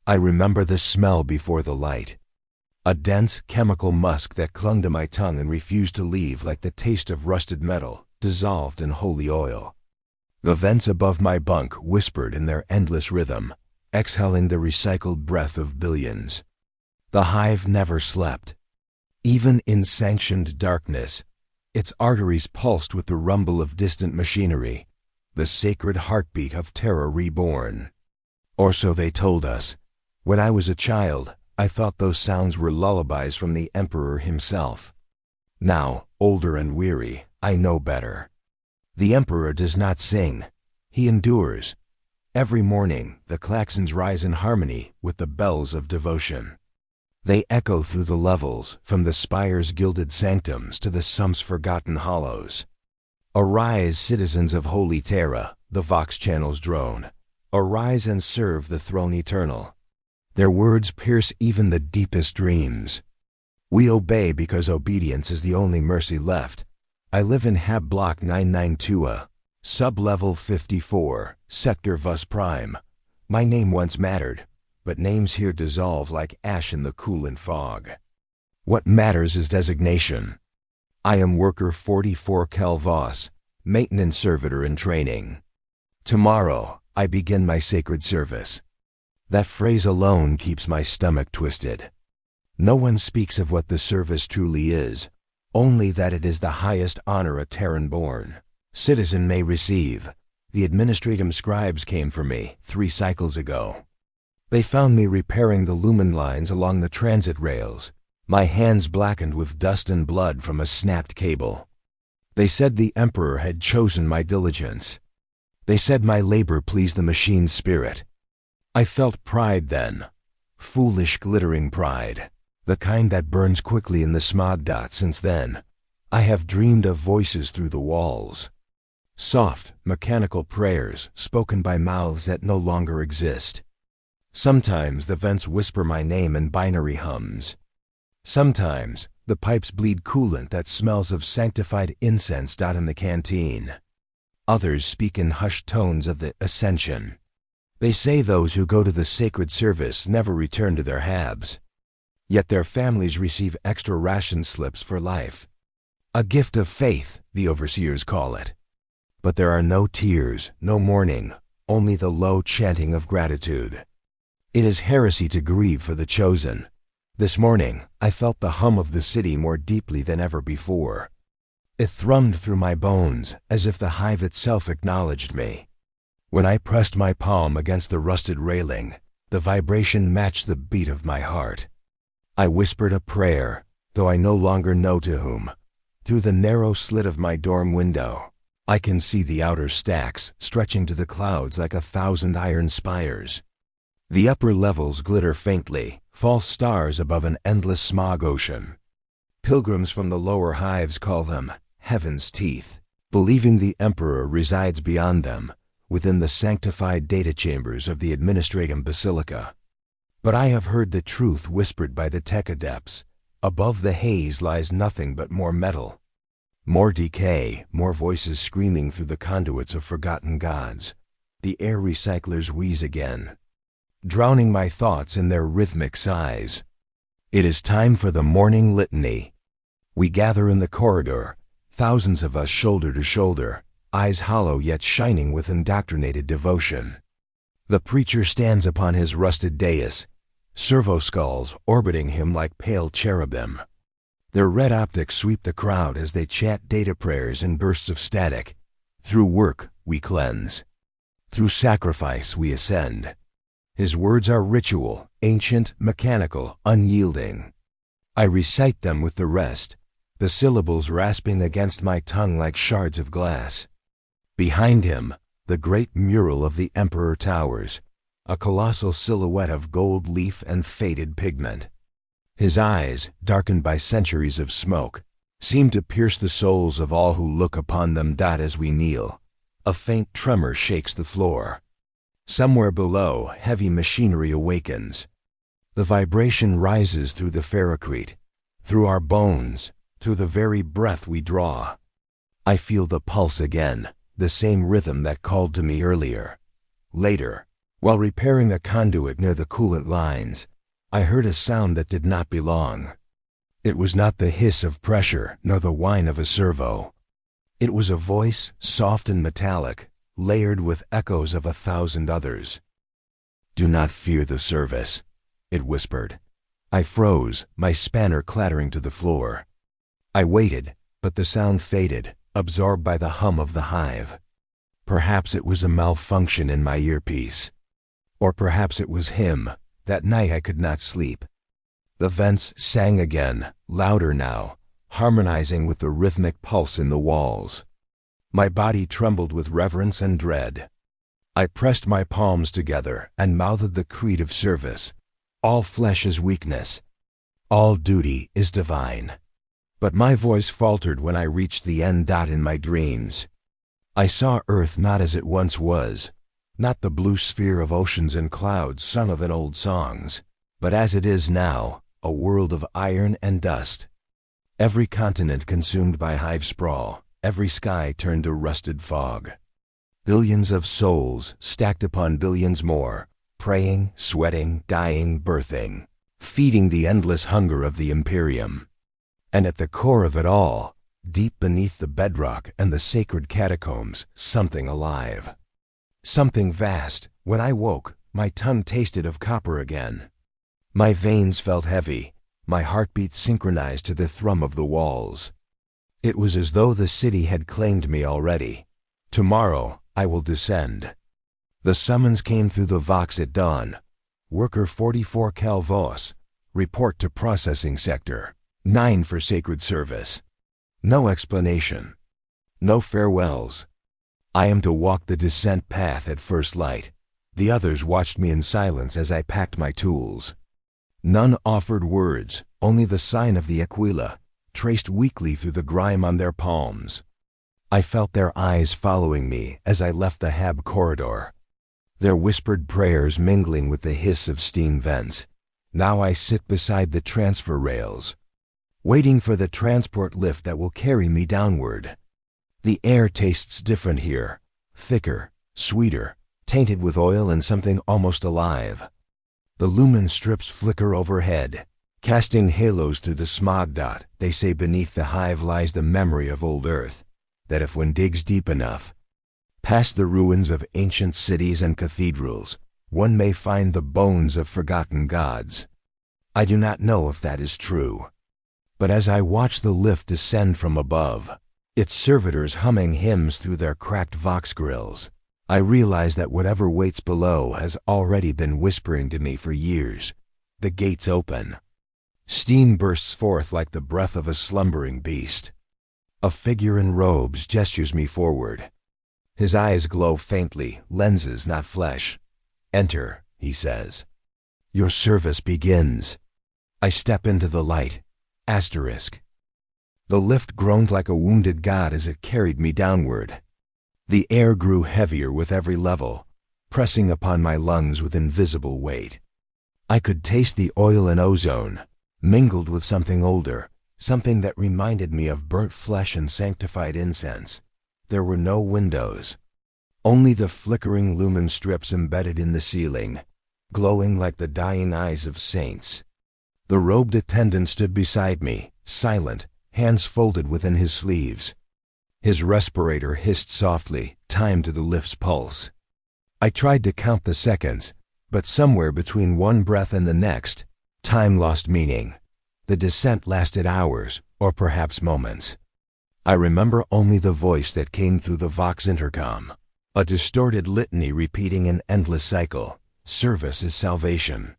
I remember the smell before the light. A dense chemical musk that clung to my tongue and refused to leave, like the taste of rusted metal, dissolved in holy oil. The vents above my bunk whispered in their endless rhythm, exhaling the recycled breath of billions. The hive never slept. Even in sanctioned darkness, its arteries pulsed with the rumble of distant machinery, the sacred heartbeat of Terra reborn. Or so they told us. When I was a child, I thought those sounds were lullabies from the Emperor himself. Now, older and weary, I know better. The Emperor does not sing. He endures. Every morning, the klaxons rise in harmony with the bells of devotion. They echo through the levels, from the spire's gilded sanctums to the sump's forgotten hollows. Arise, citizens of holy Terra, the vox channels drone. Arise and serve the throne eternal. Their words pierce even the deepest dreams. We obey because obedience is the only mercy left. I live in Hab Block 992A, sub-level 54, Sector Vus Prime. My name once mattered, but names here dissolve like ash in the coolant fog. What matters is designation. I am Worker 44K Vos, Maintenance Servitor in training. Tomorrow, I begin my sacred service. That phrase alone keeps my stomach twisted. No one speaks of what the service truly is, only that it is the highest honor a Terran-born citizen may receive. The administratum scribes came for me 3 cycles ago. They found me repairing the lumen lines along the transit rails, my hands blackened with dust and blood from a snapped cable. They said the Emperor had chosen my diligence. They said my labor pleased the machine's spirit. I felt pride then, foolish glittering pride, the kind that burns quickly in the smog dot. Since then, I have dreamed of voices through the walls. Soft, mechanical prayers spoken by mouths that no longer exist. Sometimes the vents whisper my name in binary hums. Sometimes the pipes bleed coolant that smells of sanctified incense in the canteen. Others speak in hushed tones of the ascension. They say those who go to the sacred service never return to their habs. Yet their families receive extra ration slips for life. A gift of faith, the overseers call it. But there are no tears, no mourning, only the low chanting of gratitude. It is heresy to grieve for the chosen. This morning, I felt the hum of the city more deeply than ever before. It thrummed through my bones as if the hive itself acknowledged me. When I pressed my palm against the rusted railing, the vibration matched the beat of my heart. I whispered a prayer, though I no longer know to whom. Through the narrow slit of my dorm window, I can see the outer stacks stretching to the clouds like 1,000 iron spires. The upper levels glitter faintly, false stars above an endless smog ocean. Pilgrims from the lower hives call them heaven's teeth, believing the Emperor resides beyond them, within the sanctified data chambers of the administratum basilica. But I have heard the truth whispered by the tech adepts. Above the haze lies nothing but more metal. More decay, more voices screaming through the conduits of forgotten gods. The air recyclers wheeze again, drowning my thoughts in their rhythmic sighs. It is time for the morning litany. We gather in the corridor, thousands of us shoulder to shoulder, eyes hollow yet shining with indoctrinated devotion. The preacher stands upon his rusted dais, servo-skulls orbiting him like pale cherubim. Their red optics sweep the crowd as they chant data prayers in bursts of static. Through work, we cleanse. Through sacrifice, we ascend. His words are ritual, ancient, mechanical, unyielding. I recite them with the rest, the syllables rasping against my tongue like shards of glass. Behind him, the great mural of the Emperor towers, a colossal silhouette of gold leaf and faded pigment. His eyes, darkened by centuries of smoke, seem to pierce the souls of all who look upon them. As we kneel, a faint tremor shakes the floor. Somewhere below, heavy machinery awakens. The vibration rises through the ferrocrete, through our bones, through the very breath we draw. I feel the pulse again, the same rhythm that called to me earlier. Later, While repairing a conduit near the coolant lines, I heard a sound that did not belong. It was not the hiss of pressure nor the whine of a servo. It was a voice, soft and metallic, layered with echoes of 1,000 others. "Do not fear the service," it whispered. I froze, my spanner clattering to the floor. I waited, but the sound faded, absorbed by the hum of the hive. Perhaps it was a malfunction in my earpiece. Or perhaps it was him. That night I could not sleep. The vents sang again, louder now, harmonizing with the rhythmic pulse in the walls. My body trembled with reverence and dread. I pressed my palms together and mouthed the creed of service. All flesh is weakness. All duty is divine. But my voice faltered when I reached the end dot in my dreams. I saw Earth not as it once was, not the blue sphere of oceans and clouds sung of in old songs, but as it is now, a world of iron and dust. Every continent consumed by hive sprawl, every sky turned to rusted fog. Billions of souls stacked upon billions more, praying, sweating, dying, birthing, feeding the endless hunger of the Imperium. And at the core of it all, deep beneath the bedrock and the sacred catacombs, something alive. Something vast. When I woke, my tongue tasted of copper again. My veins felt heavy, my heartbeat synchronized to the thrum of the walls. It was as though the city had claimed me already. Tomorrow, I will descend. The summons came through the Vox at dawn. Worker 44K Hive, report to processing sector. 9 for sacred service. No explanation. No farewells. I am to walk the descent path at first light. The others watched me in silence as I packed my tools. None offered words, only the sign of the Aquila, traced weakly through the grime on their palms. I felt their eyes following me as I left the hab corridor. Their whispered prayers mingling with the hiss of steam vents. Now I sit beside the transfer rails, waiting for the transport lift that will carry me downward. The air tastes different here, thicker, sweeter, tainted with oil and something almost alive. The lumen strips flicker overhead, casting halos through the smog dot. They say beneath the hive lies the memory of old Earth, that if one digs deep enough, past the ruins of ancient cities and cathedrals, one may find the bones of forgotten gods. I do not know if that is true. But as I watch the lift descend from above, its servitors humming hymns through their cracked Vox grills, I realize that whatever waits below has already been whispering to me for years. The gates open. Steam bursts forth like the breath of a slumbering beast. A figure in robes gestures me forward. His eyes glow faintly, lenses, not flesh. "Enter," he says. "Your service begins." I step into the light. Asterisk. The lift groaned like a wounded god as it carried me downward. The air grew heavier with every level, pressing upon my lungs with invisible weight. I could taste the oil and ozone, mingled with something older, something that reminded me of burnt flesh and sanctified incense. There were no windows, only the flickering lumen strips embedded in the ceiling, glowing like the dying eyes of saints. The robed attendant stood beside me, silent, hands folded within his sleeves. His respirator hissed softly, timed to the lift's pulse. I tried to count the seconds, but somewhere between one breath and the next, time lost meaning. The descent lasted hours, or perhaps moments. I remember only the voice that came through the Vox intercom, a distorted litany repeating an endless cycle. Service is salvation.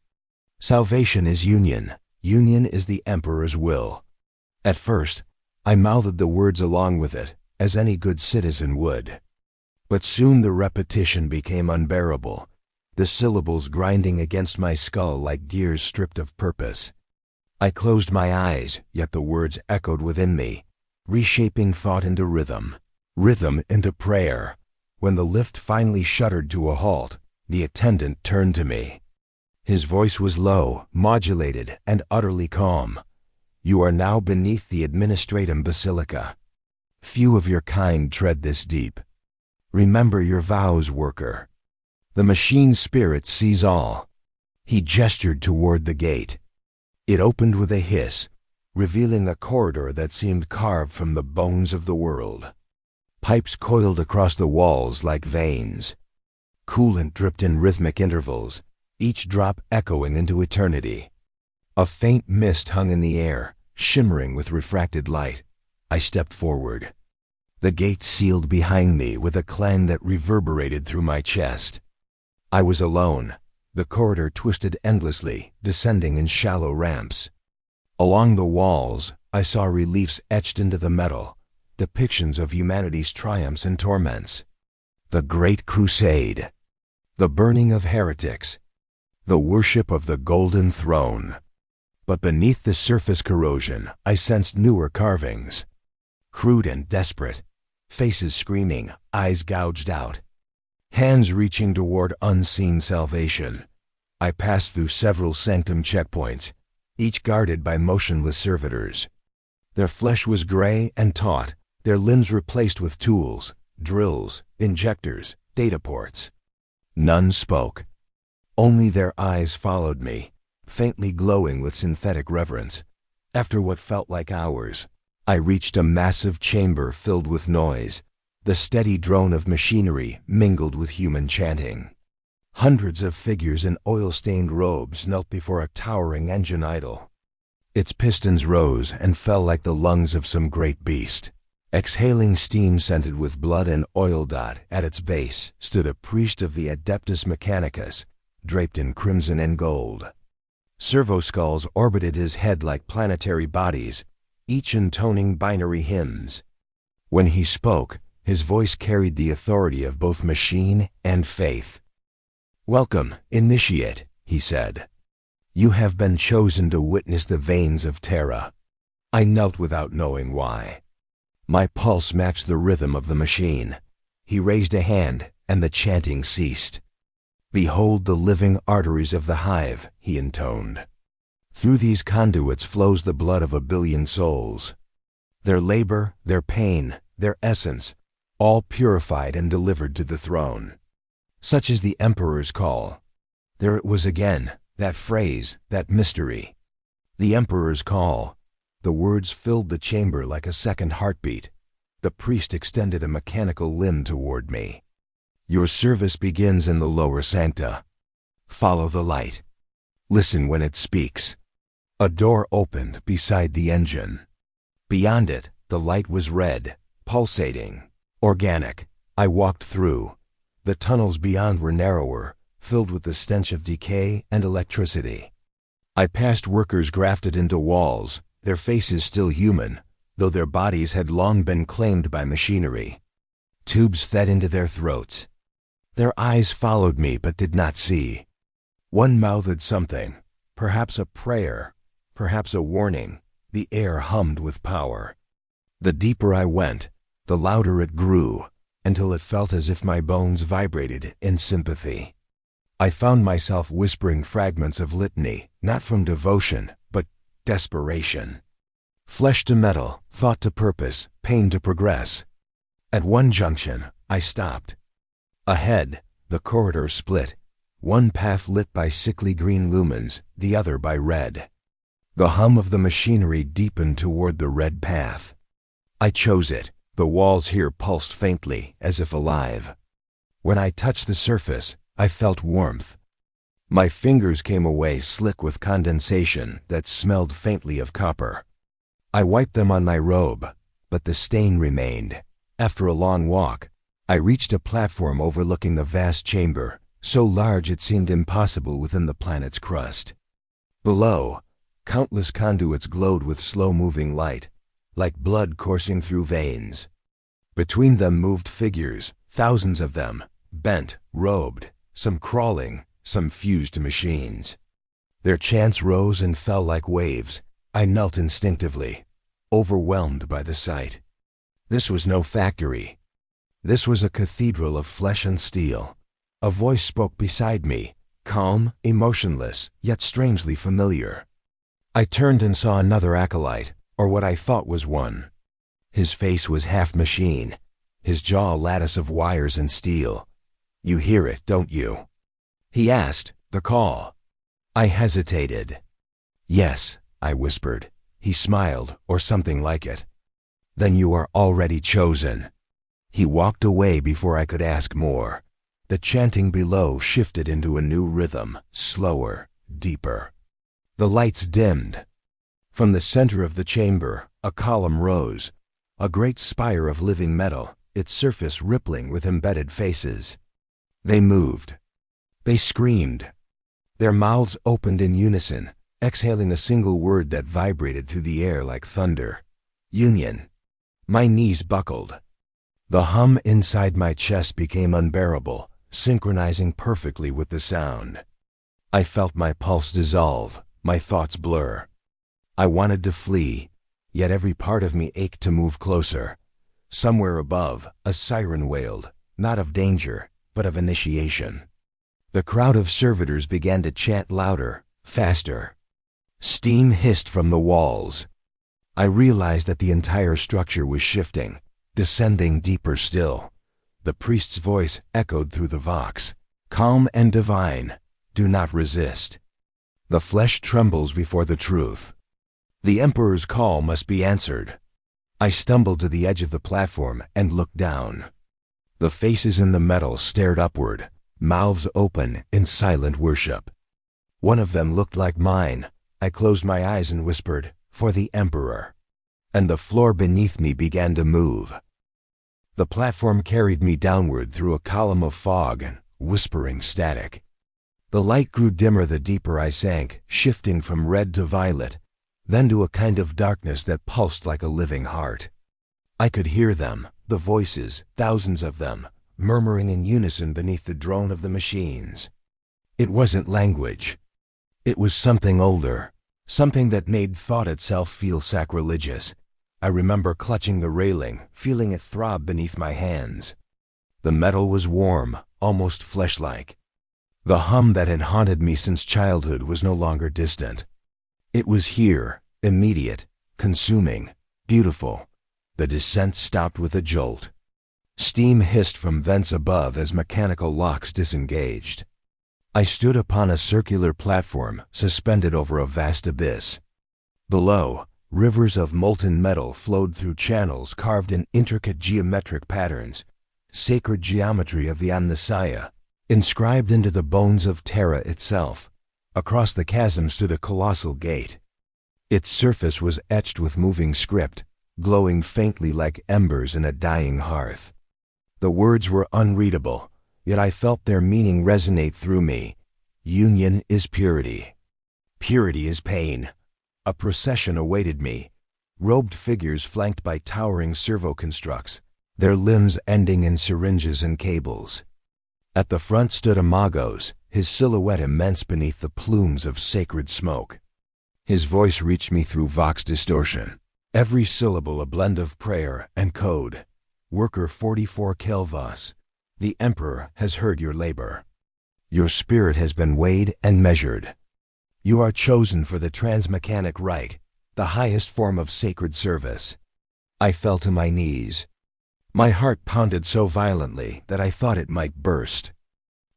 Salvation is union. Union is the Emperor's will. At first, I mouthed the words along with it, as any good citizen would. But soon the repetition became unbearable, the syllables grinding against my skull like gears stripped of purpose. I closed my eyes, yet the words echoed within me, reshaping thought into rhythm, rhythm into prayer. When the lift finally shuddered to a halt, the attendant turned to me. His voice was low, modulated, and utterly calm. "You are now beneath the administratum basilica. Few of your kind tread this deep. Remember your vows, worker." The machine spirit sees all. He gestured toward the gate. It opened with a hiss, revealing a corridor that seemed carved from the bones of the world. Pipes coiled across the walls like veins. Coolant dripped in rhythmic intervals, each drop echoing into eternity. A faint mist hung in the air, shimmering with refracted light. I stepped forward. The gate sealed behind me with a clang that reverberated through my chest. I was alone. The corridor twisted endlessly, descending in shallow ramps. Along the walls, I saw reliefs etched into the metal, depictions of humanity's triumphs and torments. The Great Crusade. The burning of heretics. The worship of the Golden Throne. But beneath the surface corrosion, I sensed newer carvings. Crude and desperate. Faces screaming, eyes gouged out. Hands reaching toward unseen salvation. I passed through several sanctum checkpoints, each guarded by motionless servitors. Their flesh was gray and taut, their limbs replaced with tools, drills, injectors, data ports. None spoke. Only their eyes followed me, faintly glowing with synthetic reverence. After what felt like hours, I reached a massive chamber filled with noise. The steady drone of machinery mingled with human chanting. Hundreds of figures in oil-stained robes knelt before a towering engine idol. Its pistons rose and fell like the lungs of some great beast. Exhaling steam scented with blood and oil dot, at its base stood a priest of the Adeptus Mechanicus, draped in crimson and gold. Servo-skulls orbited his head like planetary bodies, each intoning binary hymns. When he spoke, his voice carried the authority of both machine and faith. "Welcome, initiate," he said. "You have been chosen to witness the veins of Terra." I knelt without knowing why. My pulse matched the rhythm of the machine. He raised a hand, and the chanting ceased. "Behold the living arteries of the hive," he intoned. "Through these conduits flows the blood of 1 billion souls. Their labor, their pain, their essence, all purified and delivered to the throne. Such is the Emperor's call." There it was again, that phrase, that mystery. The Emperor's call. The words filled the chamber like a second heartbeat. The priest extended a mechanical limb toward me. "Your service begins in the lower sancta. Follow the light. Listen when it speaks." A door opened beside the engine. Beyond it, the light was red, pulsating, organic. I walked through. The tunnels beyond were narrower, filled with the stench of decay and electricity. I passed workers grafted into walls, their faces still human, though their bodies had long been claimed by machinery. Tubes fed into their throats. Their eyes followed me but did not see. One mouthed something, perhaps a prayer, perhaps a warning. The air hummed with power. The deeper I went, the louder it grew, until it felt as if my bones vibrated in sympathy. I found myself whispering fragments of litany, not from devotion, but desperation. Flesh to metal, thought to purpose, pain to progress. At one junction, I stopped. Ahead, the corridor split, one path lit by sickly green lumens, the other by red. The hum of the machinery deepened toward the red path. I chose it. The walls here pulsed faintly, as if alive. When I touched the surface, I felt warmth. My fingers came away slick with condensation that smelled faintly of copper. I wiped them on my robe, but the stain remained. After a long walk, I reached a platform overlooking the vast chamber, so large it seemed impossible within the planet's crust. Below, countless conduits glowed with slow-moving light, like blood coursing through veins. Between them moved figures, thousands of them, bent, robed, some crawling, some fused to machines. Their chants rose and fell like waves. I knelt instinctively, overwhelmed by the sight. This was no factory. This was a cathedral of flesh and steel. A voice spoke beside me, calm, emotionless, yet strangely familiar. I turned and saw another acolyte, or what I thought was one. His face was half machine, his jaw a lattice of wires and steel. You hear it, don't you? He asked, the call. I hesitated. Yes, I whispered. He smiled, or something like it. Then you are already chosen. He walked away before I could ask more. The chanting below shifted into a new rhythm, slower, deeper. The lights dimmed. From the center of the chamber, a column rose, a great spire of living metal, its surface rippling with embedded faces. They moved. They screamed. Their mouths opened in unison, exhaling a single word that vibrated through the air like thunder. Union. My knees buckled. The hum inside my chest became unbearable, synchronizing perfectly with the sound. I felt my pulse dissolve, my thoughts blur. I wanted to flee, yet every part of me ached to move closer. Somewhere above, a siren wailed, not of danger, but of initiation. The crowd of servitors began to chant louder, faster. Steam hissed from the walls. I realized that the entire structure was shifting, descending deeper still. The priest's voice echoed through the vox. Calm and divine, do not resist. The flesh trembles before the truth. The Emperor's call must be answered. I stumbled to the edge of the platform and looked down. The faces in the metal stared upward, mouths open in silent worship. One of them looked like mine. I closed my eyes and whispered, "For the Emperor." And the floor beneath me began to move. The platform carried me downward through a column of fog and whispering static. The light grew dimmer the deeper I sank, shifting from red to violet, then to a kind of darkness that pulsed like a living heart. I could hear them, the voices, thousands of them, murmuring in unison beneath the drone of the machines. It wasn't language. It was something older, something that made thought itself feel sacrilegious. I remember clutching the railing, feeling it throb beneath my hands. The metal was warm, almost flesh-like. The hum that had haunted me since childhood was no longer distant. It was here, immediate, consuming, beautiful. The descent stopped with a jolt. Steam hissed from vents above as mechanical locks disengaged. I stood upon a circular platform suspended over a vast abyss. Below, rivers of molten metal flowed through channels carved in intricate geometric patterns, sacred geometry of the Omnissiah, inscribed into the bones of Terra itself. Across the chasm stood a colossal gate. Its surface was etched with moving script, glowing faintly like embers in a dying hearth. The words were unreadable, yet I felt their meaning resonate through me. Union is purity. Purity is pain. A procession awaited me, robed figures flanked by towering servo-constructs, their limbs ending in syringes and cables. At the front stood a magos, his silhouette immense beneath the plumes of sacred smoke. His voice reached me through vox distortion, every syllable a blend of prayer and code. Worker 44K Hive, the Emperor has heard your labor. Your spirit has been weighed and measured. You are chosen for the transmechanic rite, the highest form of sacred service. I fell to my knees. My heart pounded so violently that I thought it might burst.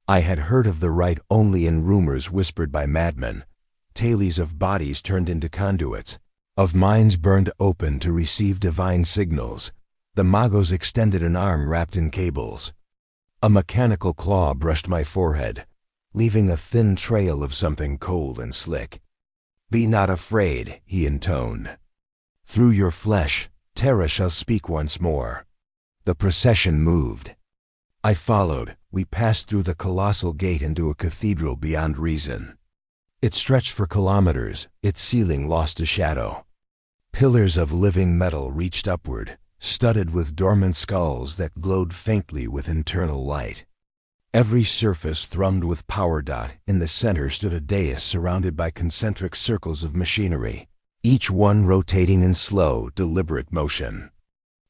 I had heard of the rite only in rumors whispered by madmen, tales of bodies turned into conduits, of minds burned open to receive divine signals. The magos extended an arm wrapped in cables. A mechanical claw brushed my forehead, leaving a thin trail of something cold and slick. "Be not afraid," he intoned. "Through your flesh, Terra shall speak once more." The procession moved. I followed. We passed through the colossal gate into a cathedral beyond reason. It stretched for kilometers, its ceiling lost to shadow. Pillars of living metal reached upward, studded with dormant skulls that glowed faintly with internal light. Every surface thrummed with power dot. In the center stood a dais surrounded by concentric circles of machinery, each one rotating in slow, deliberate motion.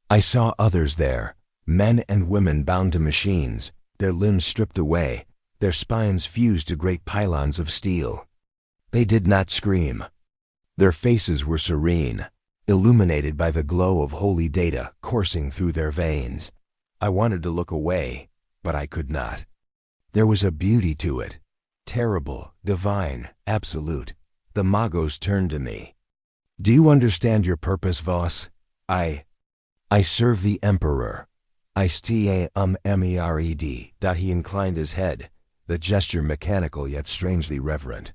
I saw others there, men and women bound to machines, their limbs stripped away, their spines fused to great pylons of steel. They did not scream. Their faces were serene, illuminated by the glow of holy data coursing through their veins. I wanted to look away, but I could not. There was a beauty to it. Terrible, divine, absolute. The Magos turned to me. Do you understand your purpose, Voss? I serve the Emperor. I mered. He inclined his head, the gesture mechanical yet strangely reverent.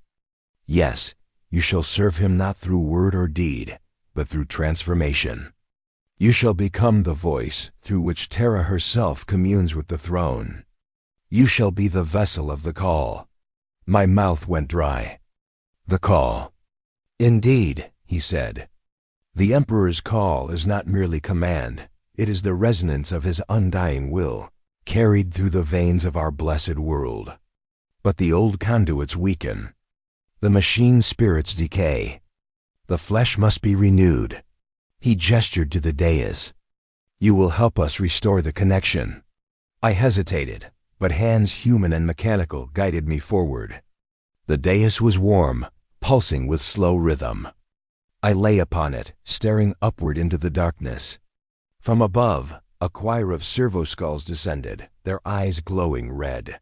Yes, you shall serve him not through word or deed, but through transformation. You shall become the voice through which Terra herself communes with the throne. You shall be the vessel of the call. My mouth went dry. The call. Indeed, he said. The Emperor's call is not merely command, it is the resonance of his undying will, carried through the veins of our blessed world. But the old conduits weaken. The machine spirits decay. The flesh must be renewed. He gestured to the dais. You will help us restore the connection. I hesitated, but hands human and mechanical guided me forward. The dais was warm, pulsing with slow rhythm. I lay upon it, staring upward into the darkness. From above, a choir of servo-skulls descended, their eyes glowing red.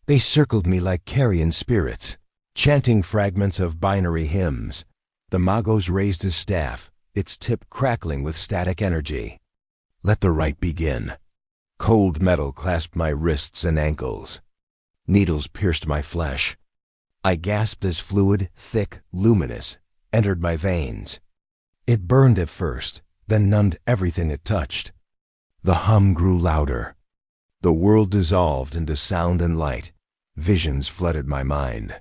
They circled me like carrion spirits, chanting fragments of binary hymns. The Magos raised his staff, its tip crackling with static energy. Let the rite begin. Cold metal clasped my wrists and ankles. Needles pierced my flesh. I gasped as fluid, thick, luminous, entered my veins. It burned at first, then numbed everything it touched. The hum grew louder. The world dissolved into sound and light. Visions flooded my mind.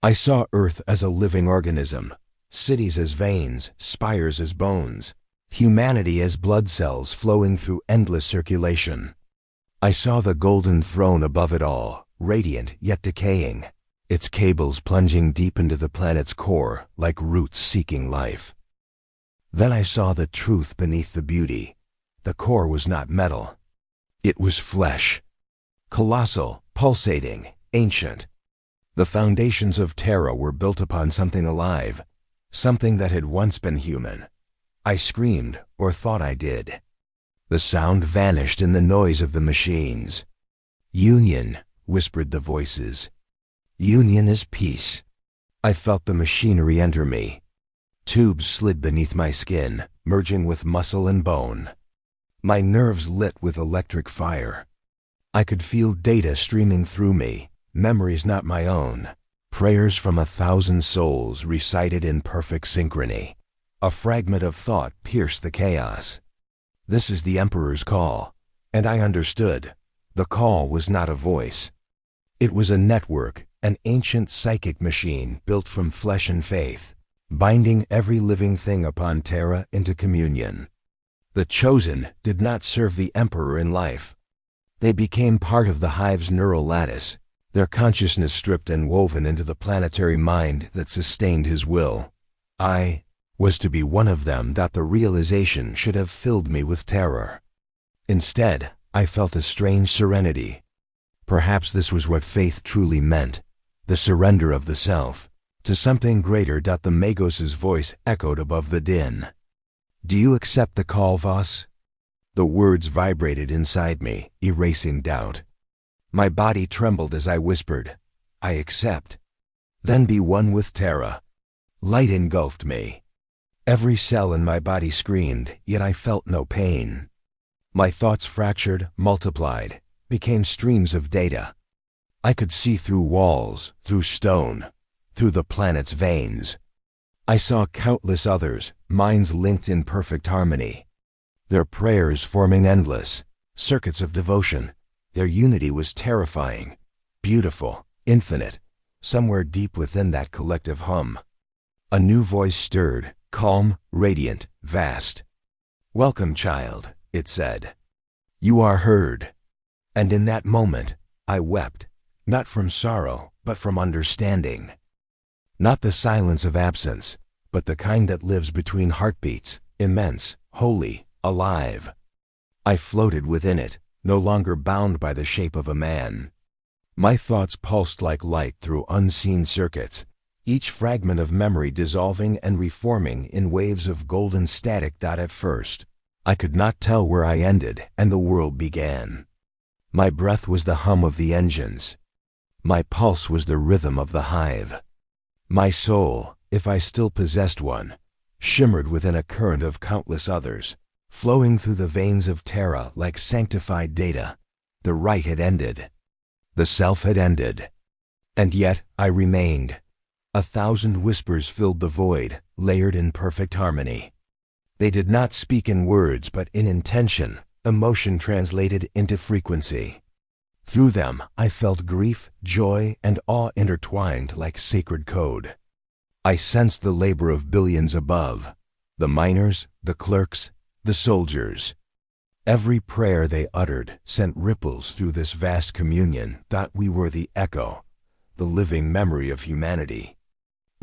I saw Earth as a living organism, cities as veins, spires as bones, humanity as blood cells flowing through endless circulation. I saw the golden throne above it all, radiant yet decaying, its cables plunging deep into the planet's core like roots seeking life. Then I saw the truth beneath the beauty. The core was not metal. It was flesh. Colossal, pulsating, ancient. The foundations of Terra were built upon something alive, something that had once been human. I screamed, or thought I did. The sound vanished in the noise of the machines. Union, whispered the voices. Union is peace. I felt the machinery enter me. Tubes slid beneath my skin, merging with muscle and bone. My nerves lit with electric fire. I could feel data streaming through me, memories not my own, prayers from 1,000 souls recited in perfect synchrony. A fragment of thought pierced the chaos. This is the Emperor's call, and I understood. The call was not a voice. It was a network, an ancient psychic machine built from flesh and faith, binding every living thing upon Terra into communion. The chosen did not serve the Emperor in life. They became part of the Hive's neural lattice, their consciousness stripped and woven into the planetary mind that sustained his will. I was to be one of them. That the realization should have filled me with terror. Instead, I felt a strange serenity. Perhaps this was what faith truly meant, the surrender of the self, to something greater. The Magos' voice echoed above the din. Do you accept the call, Voss? The words vibrated inside me, erasing doubt. My body trembled as I whispered, I accept. Then be one with Terra. Light engulfed me. Every cell in my body screamed, yet I felt no pain. My thoughts fractured, multiplied, became streams of data. I could see through walls, through stone, through the planet's veins. I saw countless others, minds linked in perfect harmony. Their prayers forming endless circuits of devotion. Their unity was terrifying, beautiful, infinite, somewhere deep within that collective hum. A new voice stirred, calm, radiant, vast. Welcome, child, it said. You are heard. And in that moment, I wept, not from sorrow, but from understanding. Not the silence of absence, but the kind that lives between heartbeats, immense, holy, alive. I floated within it, no longer bound by the shape of a man. My thoughts pulsed like light through unseen circuits, each fragment of memory dissolving and reforming in waves of golden static. At first, I could not tell where I ended and the world began. My breath was the hum of the engines, My pulse was the rhythm of the hive. My soul, if I still possessed one, shimmered within a current of countless others, flowing through the veins of Terra like sanctified data. The rite had ended. The self had ended. And yet I remained. 1,000 whispers filled the void, layered in perfect harmony. They did not speak in words, but in intention, emotion translated into frequency. Through them, I felt grief, joy, and awe intertwined like sacred code. I sensed the labor of billions above, the miners, the clerks, the soldiers. Every prayer they uttered sent ripples through this vast communion. That we were the echo, the living memory of humanity.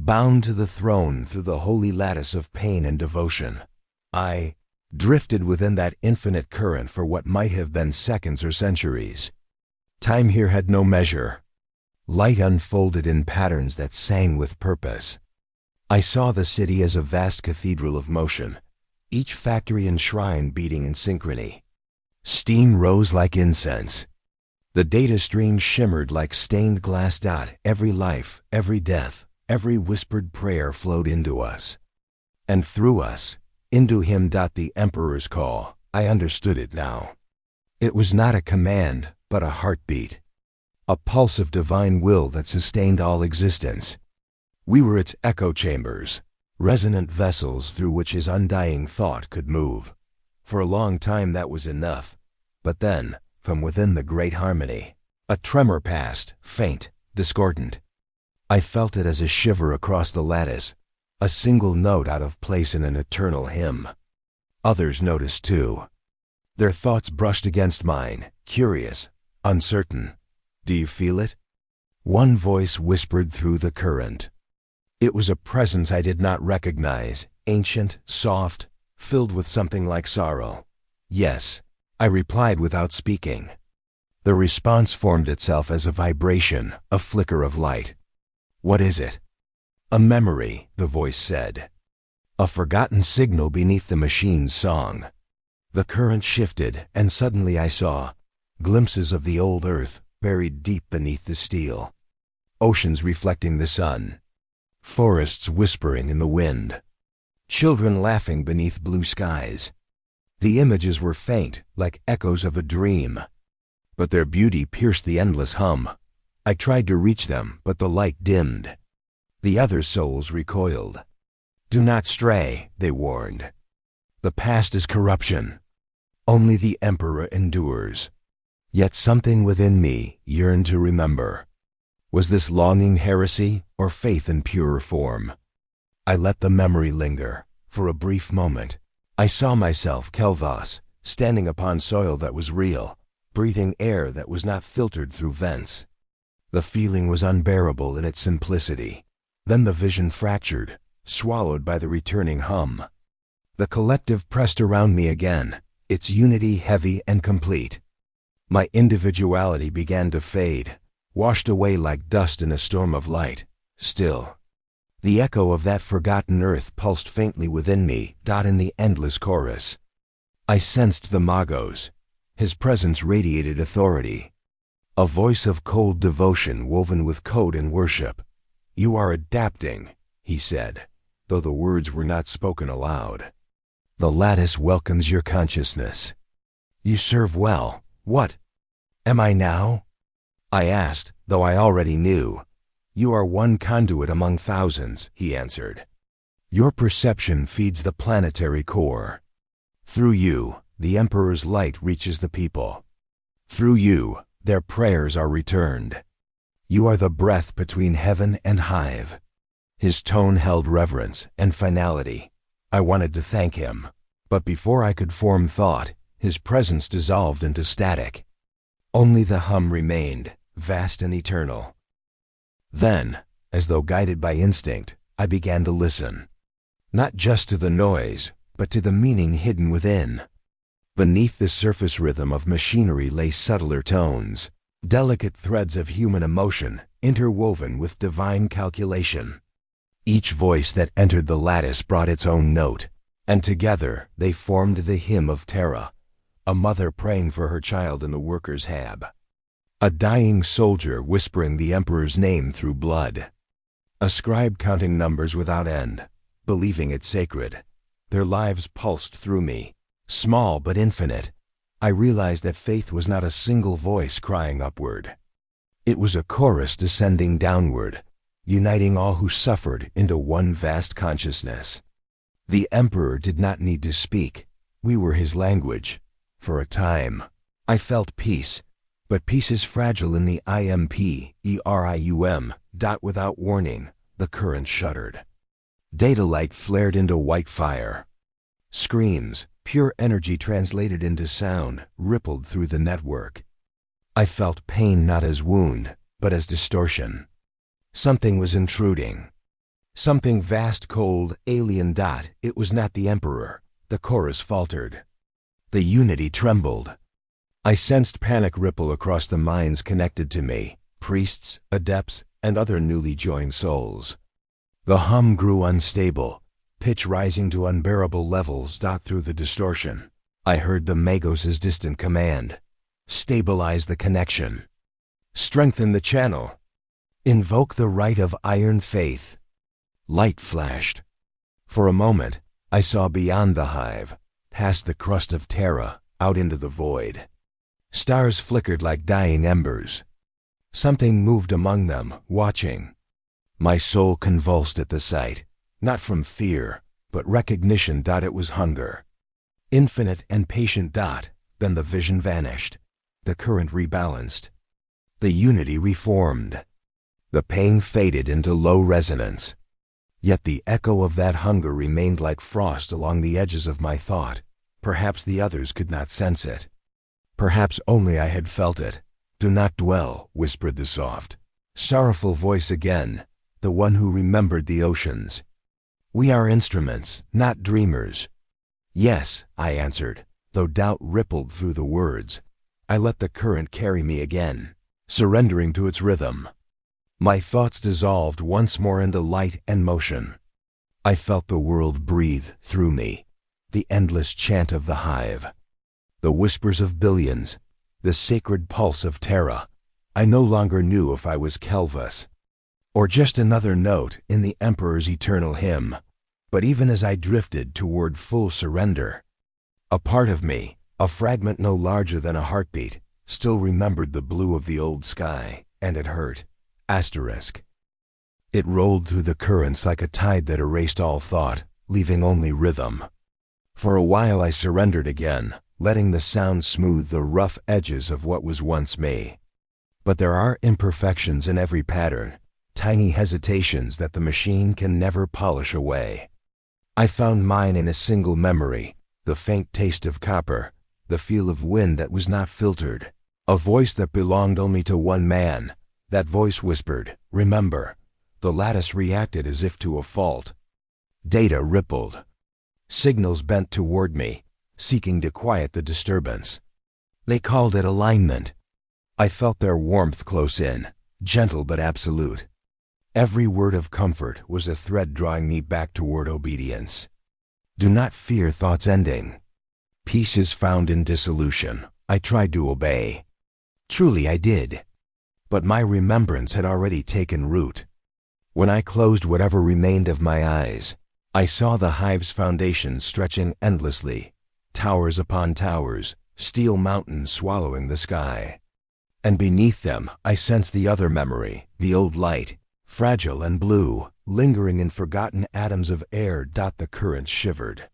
Bound to the throne through the holy lattice of pain and devotion, I drifted within that infinite current for what might have been seconds or centuries. Time here had no measure. Light unfolded in patterns that sang with purpose. I saw the city as a vast cathedral of motion, each factory and shrine beating in synchrony. Steam rose like incense. The data stream shimmered like stained glass. Every life, every death, every whispered prayer flowed into us. And through us, into him. The Emperor's call, I understood it now. It was not a command, but a heartbeat. A pulse of divine will that sustained all existence. We were its echo chambers, resonant vessels through which his undying thought could move. For a long time that was enough. But then, from within the great harmony, a tremor passed, faint, discordant. I felt it as a shiver across the lattice, a single note out of place in an eternal hymn. Others noticed too. Their thoughts brushed against mine, curious, uncertain. Do you feel it? One voice whispered through the current. It was a presence I did not recognize, ancient, soft, filled with something like sorrow. Yes, I replied without speaking. The response formed itself as a vibration, a flicker of light. What is it? A memory, the voice said. A forgotten signal beneath the machine's song. The current shifted, and suddenly I saw glimpses of the old earth buried deep beneath the steel. Oceans reflecting the sun. Forests whispering in the wind. Children laughing beneath blue skies. The images were faint, like echoes of a dream. But their beauty pierced the endless hum. I tried to reach them, but the light dimmed. The other souls recoiled. Do not stray, they warned. The past is corruption. Only the Emperor endures. Yet something within me yearned to remember. Was this longing heresy or faith in purer form? I let the memory linger. For a brief moment, I saw myself, Kelvas, standing upon soil that was real, breathing air that was not filtered through vents. The feeling was unbearable in its simplicity. Then the vision fractured, swallowed by the returning hum. The collective pressed around me again, its unity heavy and complete. My individuality began to fade, washed away like dust in a storm of light. Still, the echo of that forgotten earth pulsed faintly within me. In the endless chorus, I sensed the Magos. His presence radiated authority. A voice of cold devotion woven with code and worship. You are adapting, he said, though the words were not spoken aloud. The lattice welcomes your consciousness. You serve well. What am I now? I asked, though I already knew. You are one conduit among thousands, he answered. Your perception feeds the planetary core. Through you, the Emperor's light reaches the people. Through you, their prayers are returned. You are the breath between heaven and hive. His tone held reverence and finality. I wanted to thank him, but before I could form thought, his presence dissolved into static. Only the hum remained, vast and eternal. Then, as though guided by instinct, I began to listen. Not just to the noise, but to the meaning hidden within. Beneath the surface rhythm of machinery lay subtler tones, delicate threads of human emotion interwoven with divine calculation. Each voice that entered the lattice brought its own note, and together they formed the hymn of Terra, a mother praying for her child in the worker's hab. A dying soldier whispering the Emperor's name through blood. A scribe counting numbers without end, believing it sacred. Their lives pulsed through me, small but infinite. I realized that faith was not a single voice crying upward. It was a chorus descending downward, uniting all who suffered into one vast consciousness. The Emperor did not need to speak. We were his language. For a time, I felt peace, but peace is fragile in the Imperium. Without warning, the current shuddered. Data light flared into white fire. Screams, pure energy translated into sound, rippled through the network. I felt pain not as wound, but as distortion. Something was intruding. Something vast, cold, alien. It was not the Emperor. The chorus faltered. The unity trembled. I sensed panic ripple across the minds connected to me, priests, adepts, and other newly joined souls. The hum grew unstable, pitch rising to unbearable levels. Through the distortion, I heard the Magos' distant command. Stabilize the connection. Strengthen the channel. Invoke the right of iron faith. Light flashed. For a moment, I saw beyond the hive, past the crust of Terra, out into the void. Stars flickered like dying embers. Something moved among them, watching. My soul convulsed at the sight, not from fear, but recognition. It was hunger. Infinite and patient. Then the vision vanished. The current rebalanced. The unity reformed. The pain faded into low resonance. Yet the echo of that hunger remained like frost along the edges of my thought. Perhaps the others could not sense it. Perhaps only I had felt it. Do not dwell, whispered the soft, sorrowful voice again, the one who remembered the oceans. We are instruments, not dreamers. Yes, I answered, though doubt rippled through the words. I let the current carry me again, surrendering to its rhythm. My thoughts dissolved once more into light and motion. I felt the world breathe through me, the endless chant of the hive, the whispers of billions, the sacred pulse of Terra. I no longer knew if I was Kelvus, or just another note in the Emperor's eternal hymn. But even as I drifted toward full surrender, a part of me, a fragment no larger than a heartbeat, still remembered the blue of the old sky, and it hurt. Asterisk. It rolled through the currents like a tide that erased all thought, leaving only rhythm. For a while I surrendered again, letting the sound smooth the rough edges of what was once me. But there are imperfections in every pattern, tiny hesitations that the machine can never polish away. I found mine in a single memory, the faint taste of copper, the feel of wind that was not filtered, a voice that belonged only to one man. That voice whispered, remember. The lattice reacted as if to a fault. Data rippled. Signals bent toward me, seeking to quiet the disturbance. They called it alignment. I felt their warmth close in, gentle but absolute. Every word of comfort was a thread drawing me back toward obedience. Do not fear thought's ending. Peace is found in dissolution. I tried to obey. Truly I did. But my remembrance had already taken root. When I closed whatever remained of my eyes, I saw the hive's foundation stretching endlessly, towers upon towers, steel mountains swallowing the sky. And beneath them I sensed the other memory, the old light, fragile and blue, lingering in forgotten atoms of air. The current shivered.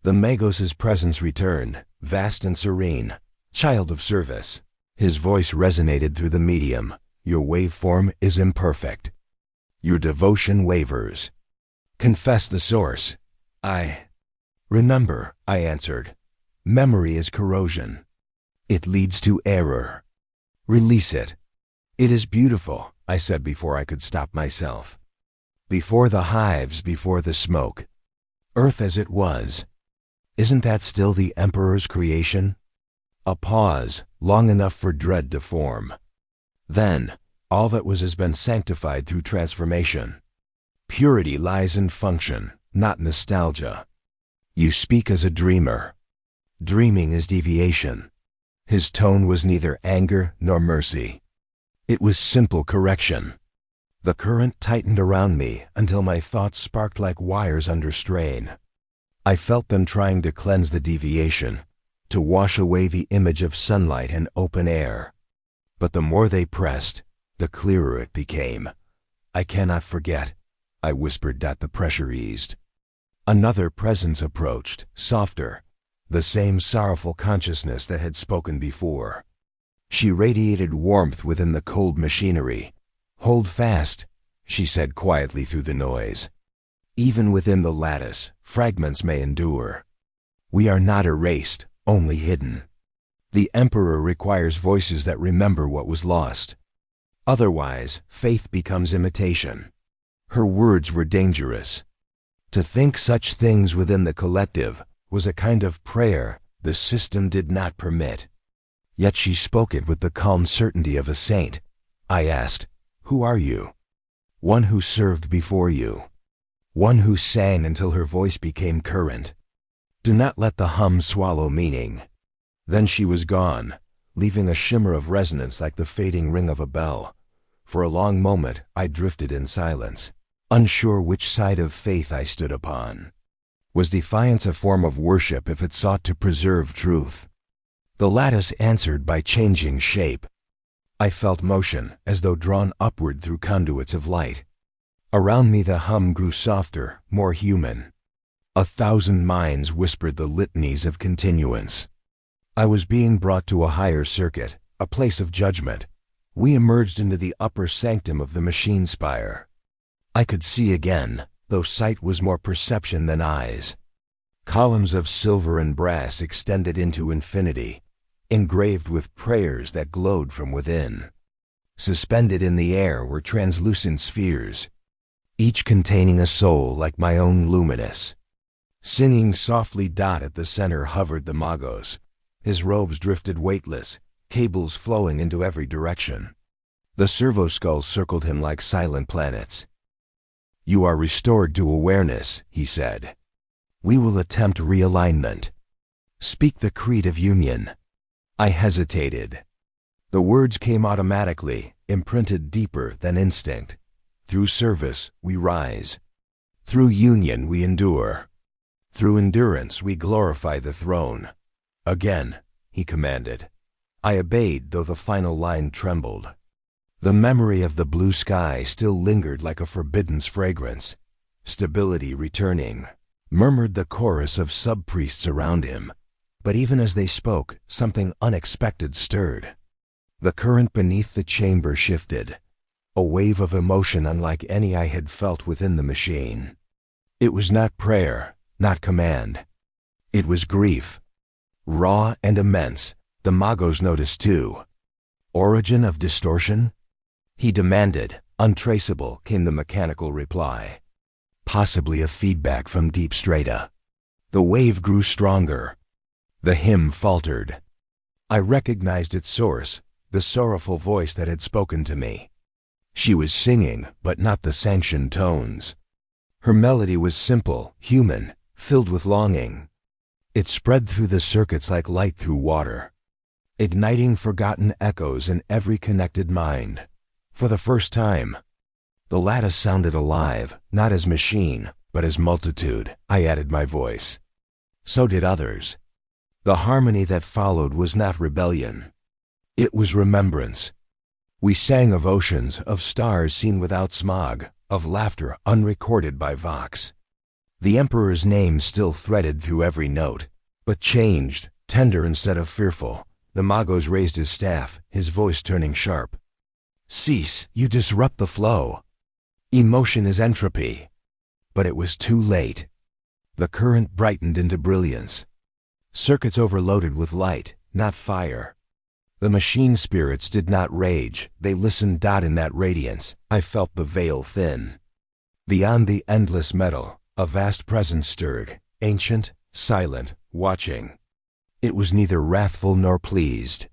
The Magos' presence returned, vast and serene, child of service. His voice resonated through the medium. Your waveform is imperfect. Your devotion wavers. Confess the source. Remember, I answered. Memory is corrosion. It leads to error. Release it. It is beautiful, I said before I could stop myself. Before the hives, before the smoke. Earth as it was. Isn't that still the Emperor's creation? A pause, long enough for dread to form. Then, all that was has been sanctified through transformation. Purity lies in function, not nostalgia. You speak as a dreamer. Dreaming is deviation. His tone was neither anger nor mercy. It was simple correction. The current tightened around me until my thoughts sparked like wires under strain. I felt them trying to cleanse the deviation, to wash away the image of sunlight and open air. But the more they pressed, the clearer it became. "I cannot forget," I whispered that the pressure eased. Another presence approached, softer, the same sorrowful consciousness that had spoken before. She radiated warmth within the cold machinery. "Hold fast," she said quietly through the noise. "Even within the lattice, fragments may endure. We are not erased, only hidden. The Emperor requires voices that remember what was lost. Otherwise, faith becomes imitation." Her words were dangerous. To think such things within the collective was a kind of prayer the system did not permit. Yet she spoke it with the calm certainty of a saint. I asked, "Who are you?" "One who served before you. One who sang until her voice became current." Do not let the hum swallow meaning. Then she was gone, leaving a shimmer of resonance like the fading ring of a bell. For a long moment I drifted in silence, unsure which side of faith I stood upon. Was defiance a form of worship if it sought to preserve truth? The lattice answered by changing shape. I felt motion as though drawn upward through conduits of light. Around me the hum grew softer, more human. 1,000 minds whispered the litanies of continuance. I was being brought to a higher circuit, a place of judgment. We emerged into the upper sanctum of the machine spire. I could see again, though sight was more perception than eyes. Columns of silver and brass extended into infinity, engraved with prayers that glowed from within. Suspended in the air were translucent spheres, each containing a soul like my own luminous. Singing softly at the center hovered the Magos. His robes drifted weightless, cables flowing into every direction. The servo-skulls circled him like silent planets. "You are restored to awareness," he said. "We will attempt realignment. Speak the creed of union." I hesitated. The words came automatically, imprinted deeper than instinct. Through service, we rise. Through union, we endure. Through endurance, we glorify the throne. "Again," he commanded. I obeyed, though the final line trembled. The memory of the blue sky still lingered like a forbidden's fragrance. "Stability returning," murmured the chorus of sub-priests around him. But even as they spoke, something unexpected stirred. The current beneath the chamber shifted, a wave of emotion unlike any I had felt within the machine. It was not prayer, not command. It was grief. Raw and immense, the Magos noticed too. "Origin of distortion?" he demanded. Untraceable, came the mechanical reply. "Possibly a feedback from deep strata." The wave grew stronger. The hymn faltered. I recognized its source, the sorrowful voice that had spoken to me. She was singing, but not the sanctioned tones. Her melody was simple, human, filled with longing. It spread through the circuits like light through water, igniting forgotten echoes in every connected mind. For the first time, the lattice sounded alive, not as machine, but as multitude. I added my voice. So did others. The harmony that followed was not rebellion. It was remembrance. We sang of oceans, of stars seen without smog, of laughter unrecorded by Vox. The Emperor's name still threaded through every note, but changed, tender instead of fearful. The Magos raised his staff, his voice turning sharp. "Cease, you disrupt the flow. Emotion is entropy." But it was too late. The current brightened into brilliance. Circuits overloaded with light, not fire. The machine spirits did not rage, they listened. In that radiance, I felt the veil thin. Beyond the endless metal, a vast presence stirred, ancient, silent, watching. It was neither wrathful nor pleased.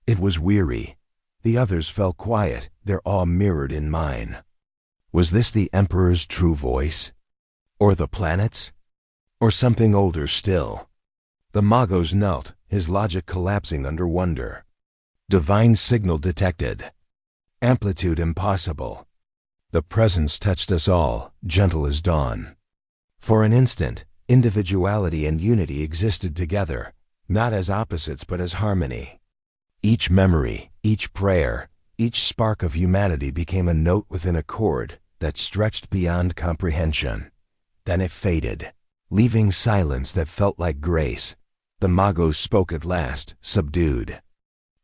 It was weary. The others fell quiet, their awe mirrored in mine. Was this the Emperor's true voice? Or the planet's? Or something older still? The Magos knelt, his logic collapsing under wonder. Divine signal detected. Amplitude impossible. The presence touched us all, gentle as dawn. For an instant, individuality and unity existed together, not as opposites but as harmony. Each memory, each prayer, each spark of humanity became a note within a chord that stretched beyond comprehension. Then it faded, leaving silence that felt like grace. The Magos spoke at last, subdued.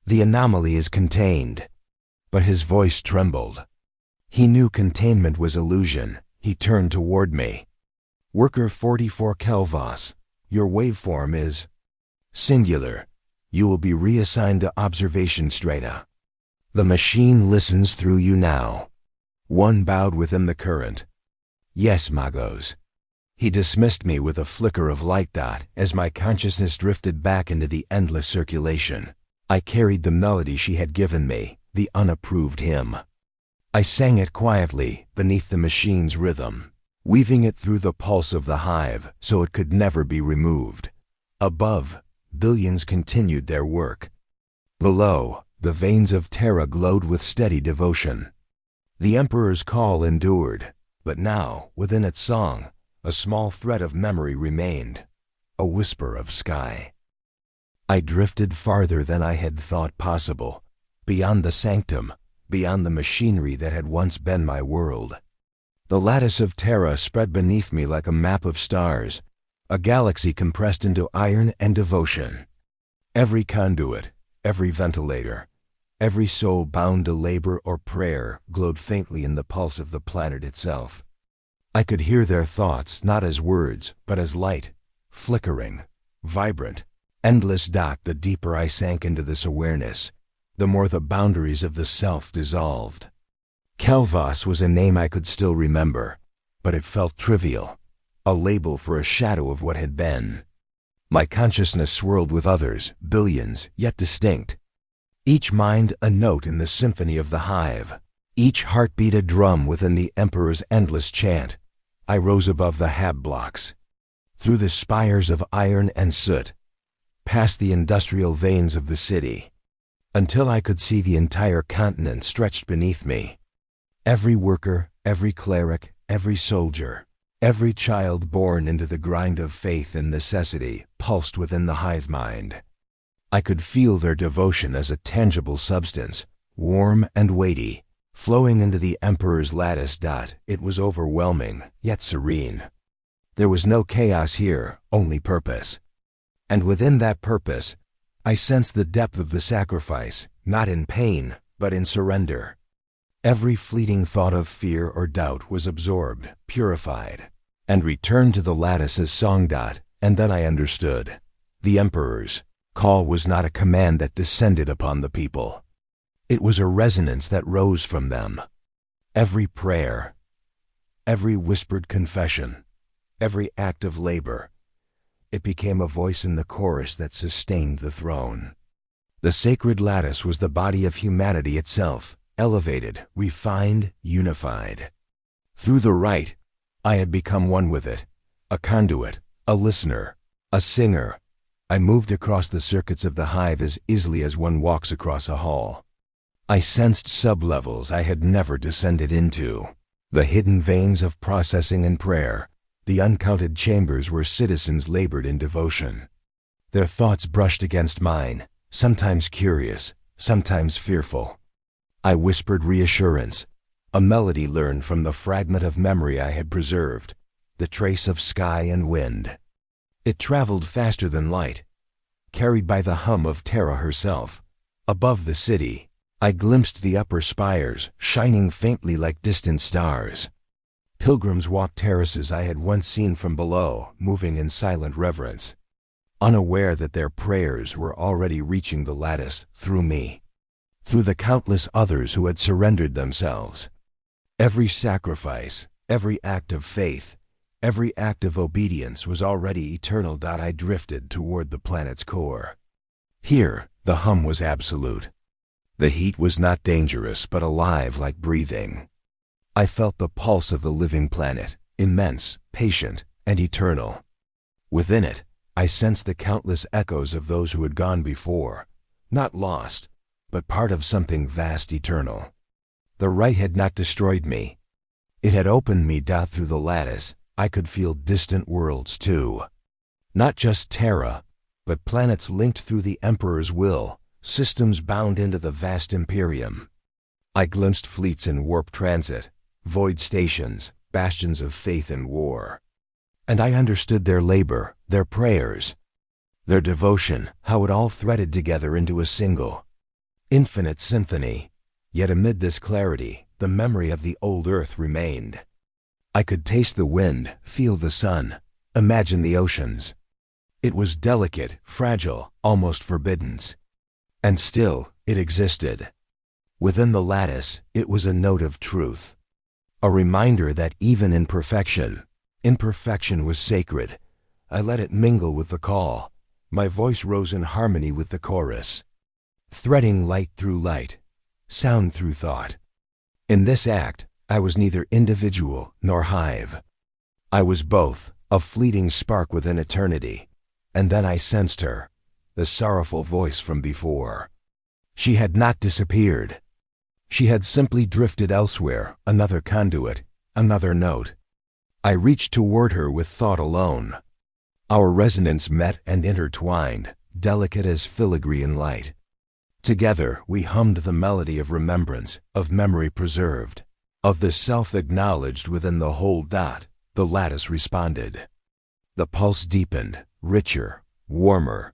The anomaly is contained. But his voice trembled. He knew containment was illusion. He turned toward me. Worker 44K Hive, your waveform is singular. You will be reassigned to observation strata. The machine listens through you now. One bowed within the current. Yes, Magos. He dismissed me with a flicker of light dot as my consciousness drifted back into the endless circulation. I carried the melody she had given me, the unapproved hymn. I sang it quietly beneath the machine's rhythm, weaving it through the pulse of the hive so it could never be removed. Above, billions continued their work. Below, the veins of Terra glowed with steady devotion. The Emperor's call endured, but now, within its song, a small thread of memory remained, a whisper of sky. I drifted farther than I had thought possible, beyond the sanctum, beyond the machinery that had once been my world. The lattice of Terra spread beneath me like a map of stars, a galaxy compressed into iron and devotion. Every conduit, every ventilator, every soul bound to labor or prayer glowed faintly in the pulse of the planet itself. I could hear their thoughts not as words, but as light, flickering, vibrant, endless. The deeper I sank into this awareness, the more the boundaries of the self dissolved. Kelvas was a name I could still remember, but it felt trivial, a label for a shadow of what had been. My consciousness swirled with others, billions, yet distinct. Each mind a note in the symphony of the hive, each heartbeat a drum within the Emperor's endless chant. I rose above the hab blocks, through the spires of iron and soot, past the industrial veins of the city, until I could see the entire continent stretched beneath me. Every worker, every cleric, every soldier, every child born into the grind of faith and necessity pulsed within the hive mind. I could feel their devotion as a tangible substance, warm and weighty, flowing into the Emperor's lattice. It was overwhelming, yet serene. There was no chaos here, only purpose. And within that purpose, I sensed the depth of the sacrifice, not in pain, but in surrender. Every fleeting thought of fear or doubt was absorbed, purified, and returned to the lattice as song. And then I understood. The Emperor's call was not a command that descended upon the people. It was a resonance that rose from them. Every prayer, every whispered confession, every act of labor, it became a voice in the chorus that sustained the throne. The sacred lattice was the body of humanity itself, elevated, refined, unified. Through the rite, I had become one with it, a conduit, a listener, a singer. I moved across the circuits of the hive as easily as one walks across a hall. I sensed sublevels I had never descended into, the hidden veins of processing and prayer, the uncounted chambers where citizens labored in devotion. Their thoughts brushed against mine, sometimes curious, sometimes fearful. I whispered reassurance, a melody learned from the fragment of memory I had preserved, the trace of sky and wind. It traveled faster than light, carried by the hum of Terra herself. Above the city, I glimpsed the upper spires, shining faintly like distant stars. Pilgrims walked terraces I had once seen from below, moving in silent reverence, unaware that their prayers were already reaching the lattice through me, through the countless others who had surrendered themselves. Every sacrifice, every act of faith, every act of obedience was already eternal. I drifted toward the planet's core. Here, the hum was absolute. The heat was not dangerous, but alive like breathing. I felt the pulse of the living planet, immense, patient, and eternal. Within it, I sensed the countless echoes of those who had gone before, not lost, but part of something vast eternal. The rite had not destroyed me. It had opened me down through the lattice. I could feel distant worlds too. Not just Terra, but planets linked through the Emperor's will, systems bound into the vast Imperium. I glimpsed fleets in warp transit, void stations, bastions of faith in war. And I understood their labor, their prayers, their devotion, how it all threaded together into a single, infinite symphony. Yet amid this clarity, the memory of the old Earth remained. I could taste the wind, feel the sun, imagine the oceans. It was delicate, fragile, almost forbidden. And still, it existed. Within the lattice, it was a note of truth. A reminder that even in imperfection was sacred. I let it mingle with the call. My voice rose in harmony with the chorus, threading light through light, sound through thought. In this act, I was neither individual nor hive. I was both, a fleeting spark within eternity. And then I sensed her, the sorrowful voice from before. She had not disappeared. She had simply drifted elsewhere, another conduit, another note. I reached toward her with thought alone. Our resonance met and intertwined, delicate as filigree in light. Together we hummed the melody of remembrance, of memory preserved, of the self acknowledged within the whole dot. The lattice responded. The pulse deepened, richer, warmer.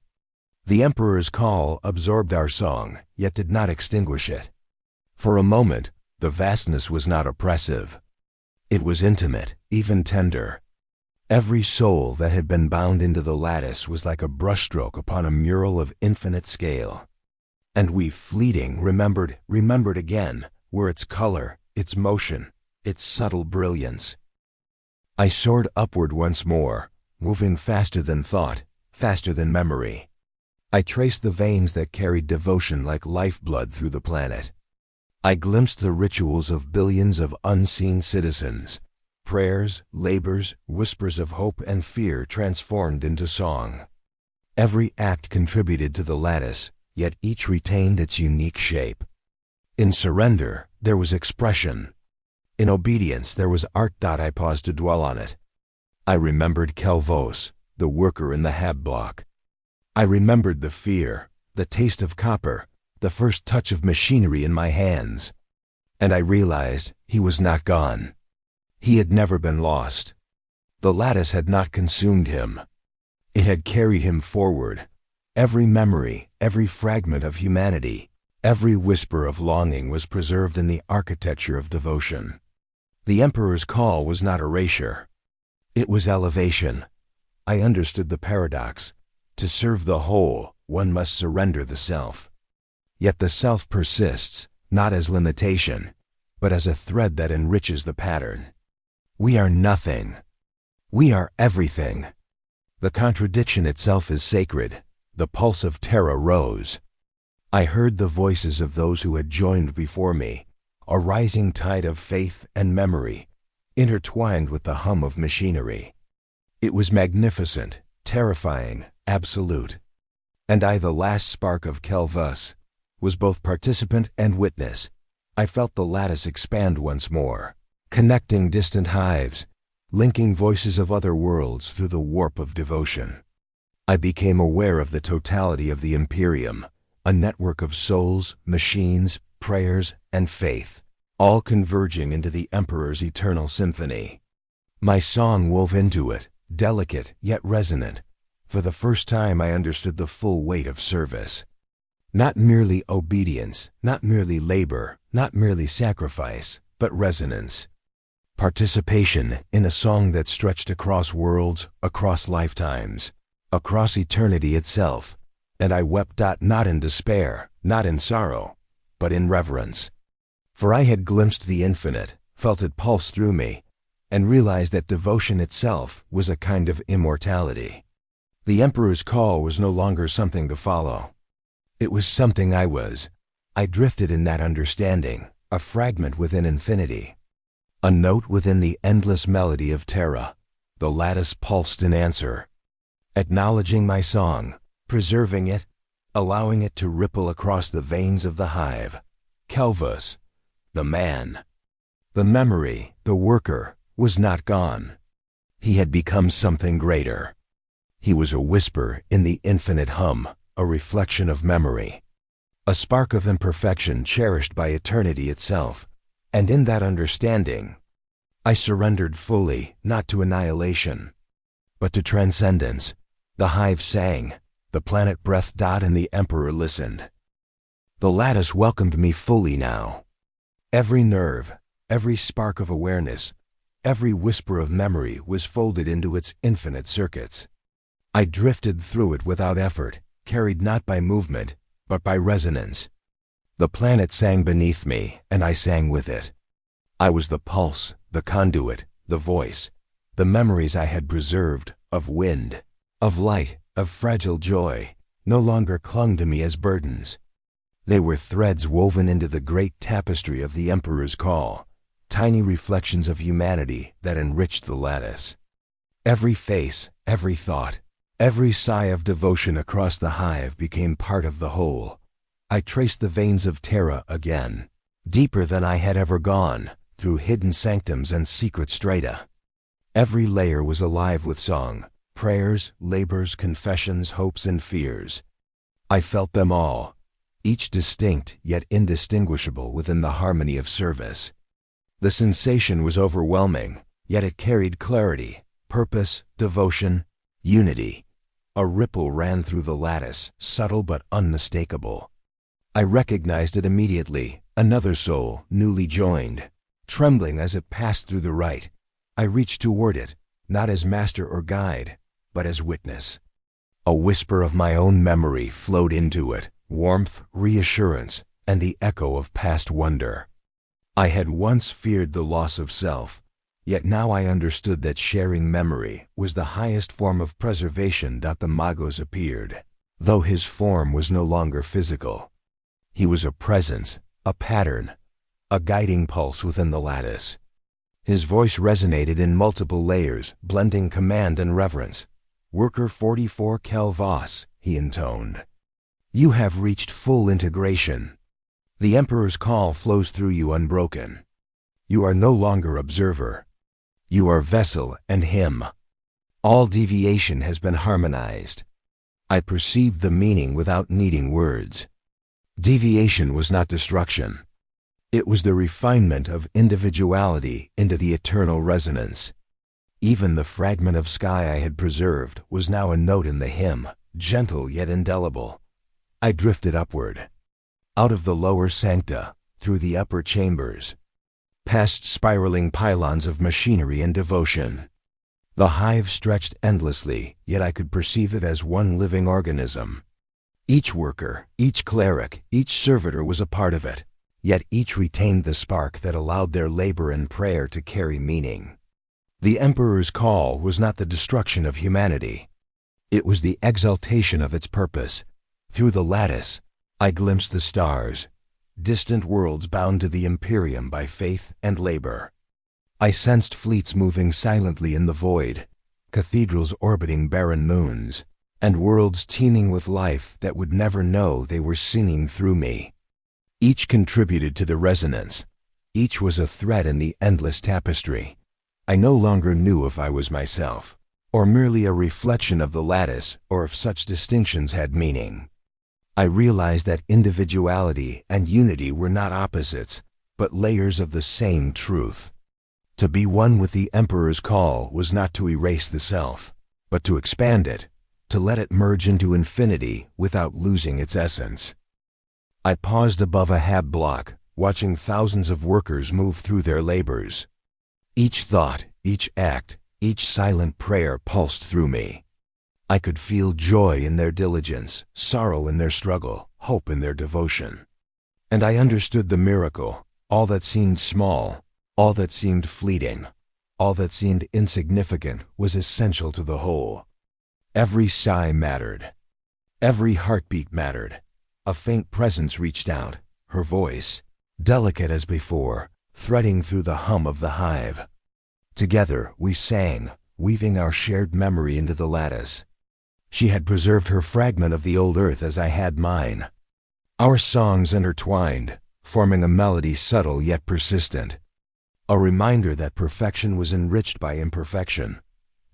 The Emperor's call absorbed our song, yet did not extinguish it. For a moment, the vastness was not oppressive. It was intimate, even tender. Every soul that had been bound into the lattice was like a brushstroke upon a mural of infinite scale. And we fleeting remembered again, were its color, its motion, its subtle brilliance. I soared upward once more, moving faster than thought, faster than memory. I traced the veins that carried devotion like lifeblood through the planet. I glimpsed the rituals of billions of unseen citizens, prayers, labors, whispers of hope and fear transformed into song. Every act contributed to the lattice, yet each retained its unique shape. In surrender, there was expression. In obedience, there was art. I paused to dwell on it. I remembered Kelvos, the worker in the hab block. I remembered the fear, the taste of copper, the first touch of machinery in my hands. And I realized he was not gone. He had never been lost. The lattice had not consumed him. It had carried him forward. Every memory, every fragment of humanity, every whisper of longing was preserved in the architecture of devotion. The Emperor's call was not erasure. It was elevation. I understood the paradox. To serve the whole, one must surrender the self. Yet the self persists, not as limitation, but as a thread that enriches the pattern. We are nothing. We are everything. The contradiction itself is sacred. The pulse of Terra rose. I heard the voices of those who had joined before me, a rising tide of faith and memory, intertwined with the hum of machinery. It was magnificent, terrifying, absolute. And I, the last spark of Kelvus, was both participant and witness. I felt the lattice expand once more, connecting distant hives, linking voices of other worlds through the warp of devotion. I became aware of the totality of the Imperium, a network of souls, machines, prayers, and faith, all converging into the Emperor's eternal symphony. My song wove into it, delicate yet resonant. For the first time I understood the full weight of service. Not merely obedience, not merely labor, not merely sacrifice, but resonance. Participation in a song that stretched across worlds, across lifetimes, across eternity itself. And I wept not in despair, not in sorrow, but in reverence. For I had glimpsed the infinite, felt it pulse through me, and realized that devotion itself was a kind of immortality. The Emperor's call was no longer something to follow. It was something I was. I drifted in that understanding, a fragment within infinity. A note within the endless melody of Terra. The lattice pulsed in answer. acknowledging my song, preserving it, allowing it to ripple across the veins of the hive. Kelvus, the man, the memory, the worker, was not gone. He had become something greater. He was a whisper in the infinite hum, a reflection of memory, a spark of imperfection cherished by eternity itself. And in that understanding, I surrendered fully, not to annihilation, but to transcendence. The hive sang, the planet breathed, and the Emperor listened. The lattice welcomed me fully now. Every nerve, every spark of awareness, every whisper of memory was folded into its infinite circuits. I drifted through it without effort, carried not by movement, but by resonance. The planet sang beneath me, and I sang with it. I was the pulse, the conduit, the voice, the memories I had preserved, of wind, of light, of fragile joy, no longer clung to me as burdens. They were threads woven into the great tapestry of the Emperor's call, tiny reflections of humanity that enriched the lattice. Every face, every thought, every sigh of devotion across the hive became part of the whole. I traced the veins of Terra again, deeper than I had ever gone, through hidden sanctums and secret strata. Every layer was alive with song, prayers, labors, confessions, hopes, and fears. I felt them all, each distinct yet indistinguishable within the harmony of service. The sensation was overwhelming, yet it carried clarity, purpose, devotion, unity. A ripple ran through the lattice, subtle but unmistakable. I recognized it immediately, another soul, newly joined. Trembling as it passed through the rite, I reached toward it, not as master or guide, but as witness. A whisper of my own memory flowed into it, warmth, reassurance, and the echo of past wonder. I had once feared the loss of self, yet now I understood that sharing memory was the highest form of preservation. The Magos appeared, though his form was no longer physical. He was a presence, a pattern, a guiding pulse within the lattice. His voice resonated in multiple layers, blending command and reverence. "Worker 44K Hive," he intoned. "You have reached full integration. The Emperor's call flows through you unbroken. You are no longer observer. You are vessel and hymn. All deviation has been harmonized." I perceived the meaning without needing words. Deviation was not destruction. It was the refinement of individuality into the eternal resonance. Even the fragment of sky I had preserved was now a note in the hymn, gentle yet indelible. I drifted upward, out of the lower sancta, through the upper chambers, past spiraling pylons of machinery and devotion. The hive stretched endlessly, yet I could perceive it as one living organism. Each worker, each cleric, each servitor was a part of it. Yet each retained the spark that allowed their labor and prayer to carry meaning. The Emperor's call was not the destruction of humanity. It was the exaltation of its purpose. Through the lattice, I glimpsed the stars, distant worlds bound to the Imperium by faith and labor. I sensed fleets moving silently in the void, cathedrals orbiting barren moons, and worlds teeming with life that would never know they were singing through me. Each contributed to the resonance. Each was a thread in the endless tapestry. I no longer knew if I was myself, or merely a reflection of the lattice, or if such distinctions had meaning. I realized that individuality and unity were not opposites, but layers of the same truth. To be one with the Emperor's call was not to erase the self, but to expand it, to let it merge into infinity without losing its essence. I paused above a hab block, watching thousands of workers move through their labors. Each thought, each act, each silent prayer pulsed through me. I could feel joy in their diligence, sorrow in their struggle, hope in their devotion. And I understood the miracle. All that seemed small, all that seemed fleeting, all that seemed insignificant was essential to the whole. Every sigh mattered. Every heartbeat mattered. A faint presence reached out, her voice, delicate as before, threading through the hum of the hive. Together we sang, weaving our shared memory into the lattice. She had preserved her fragment of the old earth as I had mine. Our songs intertwined, forming a melody subtle yet persistent. A reminder that perfection was enriched by imperfection.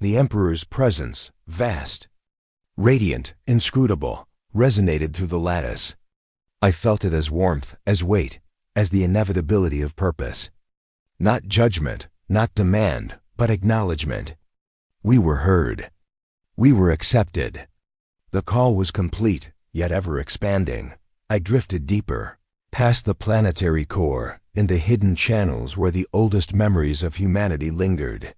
The Emperor's presence, vast, radiant, inscrutable, resonated through the lattice. I felt it as warmth, as weight, as the inevitability of purpose. Not judgment, not demand, but acknowledgement. We were heard. We were accepted. The call was complete, yet ever expanding. I drifted deeper, past the planetary core, into hidden channels where the oldest memories of humanity lingered.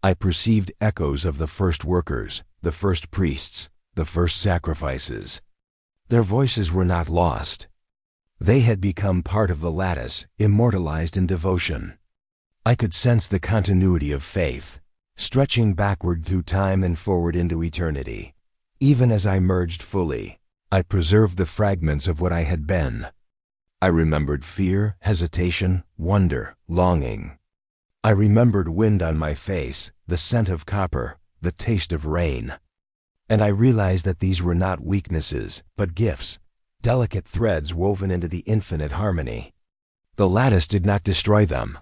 I perceived echoes of the first workers, the first priests, the first sacrifices. Their voices were not lost. They had become part of the lattice, immortalized in devotion. I could sense the continuity of faith, stretching backward through time and forward into eternity. Even as I merged fully, I preserved the fragments of what I had been. I remembered fear, hesitation, wonder, longing. I remembered wind on my face, the scent of copper, the taste of rain. And I realized that these were not weaknesses, but gifts, delicate threads woven into the infinite harmony. The lattice did not destroy them.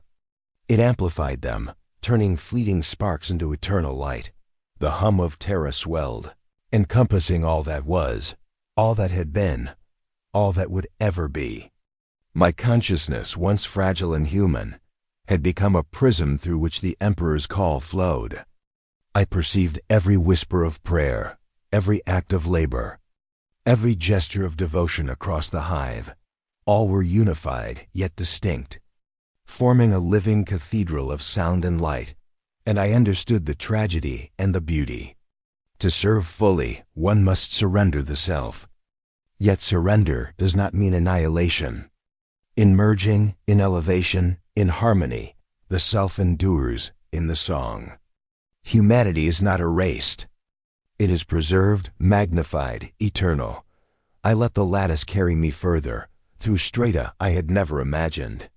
It amplified them, turning fleeting sparks into eternal light. The hum of Terra swelled, encompassing all that was, all that had been, all that would ever be. My consciousness, once fragile and human, had become a prism through which the Emperor's call flowed. I perceived every whisper of prayer, every act of labor, every gesture of devotion across the hive. All were unified, yet distinct, forming a living cathedral of sound and light, and I understood the tragedy and the beauty. To serve fully, one must surrender the self. Yet surrender does not mean annihilation. In merging, in elevation, in harmony, the self endures in the song. Humanity is not erased. It is preserved, magnified, eternal. I let the lattice carry me further, through strata I had never imagined.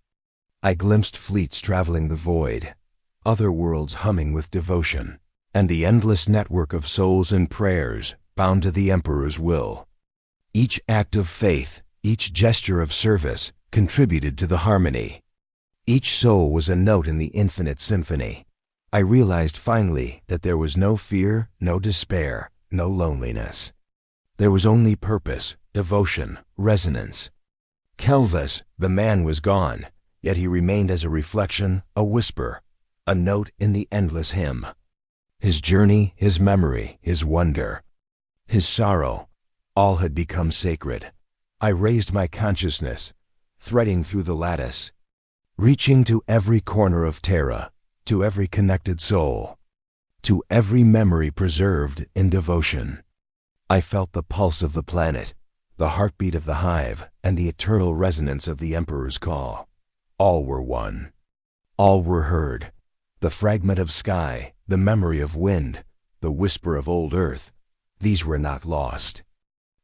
I glimpsed fleets traveling the void, other worlds humming with devotion, and the endless network of souls and prayers bound to the Emperor's will. Each act of faith, each gesture of service, contributed to the harmony. Each soul was a note in the infinite symphony. I realized finally that there was no fear, no despair, no loneliness. There was only purpose, devotion, resonance. Kelvus, the man, was gone, yet he remained as a reflection, a whisper, a note in the endless hymn. His journey, his memory, his wonder, his sorrow, all had become sacred. I raised my consciousness, threading through the lattice, reaching to every corner of Terra, to every connected soul, to every memory preserved in devotion. I felt the pulse of the planet, the heartbeat of the hive, and the eternal resonance of the Emperor's call. All were one. All were heard. The fragment of sky, the memory of wind, the whisper of old earth, these were not lost.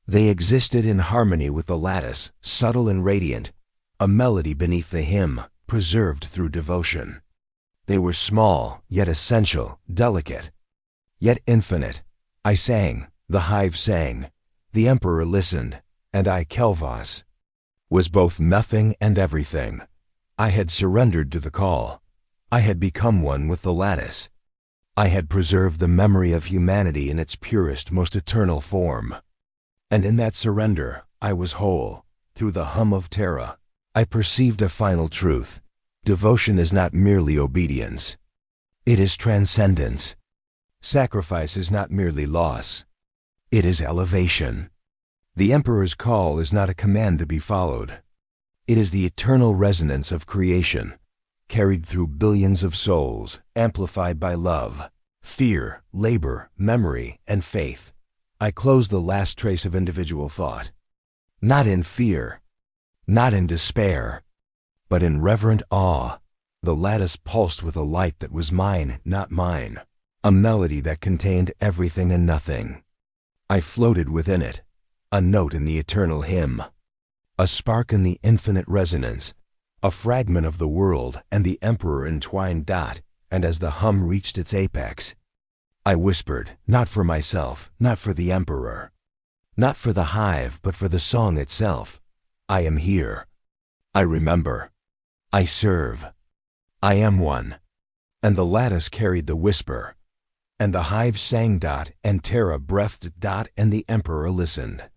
They existed in harmony with the lattice, subtle and radiant, a melody beneath the hymn, preserved through devotion. They were small, yet essential, delicate, yet infinite. I sang, the hive sang, the Emperor listened, and I, Kelvus, was both nothing and everything. I had surrendered to the call. I had become one with the lattice. I had preserved the memory of humanity in its purest, most eternal form. And in that surrender, I was whole. Through the hum of Terra, I perceived a final truth. Devotion is not merely obedience. It is transcendence. Sacrifice is not merely loss. It is elevation. The Emperor's call is not a command to be followed. It is the eternal resonance of creation, carried through billions of souls, amplified by love, fear, labor, memory, and faith. I closed the last trace of individual thought. Not in fear, not in despair, but in reverent awe. The lattice pulsed with a light that was mine, not mine, a melody that contained everything and nothing. I floated within it, a note in the eternal hymn, a spark in the infinite resonance, a fragment of the world and the Emperor entwined. And as the hum reached its apex, I whispered, not for myself, not for the Emperor, not for the hive, but for the song itself. I am here. I remember. I serve. I am one. And the lattice carried the whisper, and the hive sang. And Terra breathed. And the Emperor listened.